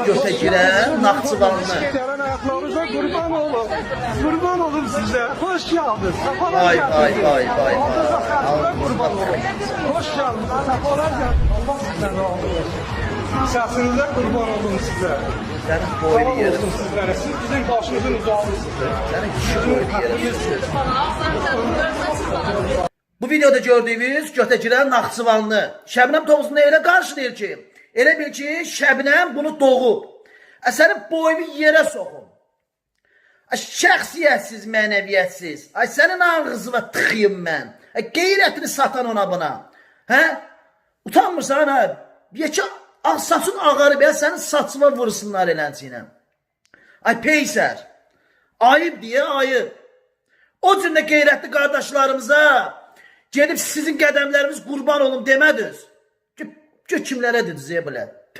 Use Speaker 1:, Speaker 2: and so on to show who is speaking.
Speaker 1: Göte girən Naxçıvanlı.
Speaker 2: Gelen ayaklarınıza kurban olun. Kurban olun size. Hoş geldiniz. Safalar
Speaker 1: Vay
Speaker 2: geldiniz.
Speaker 1: vay vay vay.
Speaker 2: Ayaklarınıza kurban olun. Hoş geldiniz. Safalar geldiniz. Allah sizden razı olsun. Sesinize kurban olun size.
Speaker 1: Sənin
Speaker 2: Sağ
Speaker 1: boylu yerin.
Speaker 2: olsun sizlere. Siz bizim başımızın uzağlısınız.
Speaker 1: Sənin kişi boylu yerin. Bu videoda gördüyünüz götə girən Naxçıvanlı. Şəbnəm Tovuzunu elə qarşılayır ki, elə bil ki, Şəbnəm bunu doğub. Sənin boyunu yerə soxum. Şəxsiyyətsiz, mənəviyyətsiz. Sənin ağzına tıxıyım mən. Qeyrətini satan ona buna. Hə? Utanmırsan hə? Yekə saçın ağarıb ya, sənin saçına vursunlar elənçiylə. Peysər. Ayıb deyə ayıb. O cümlə qeyrətli qardaşlarımıza gedib sizin qədəmləriniz qurban olun demədiniz. Kimlərə dediniz belə?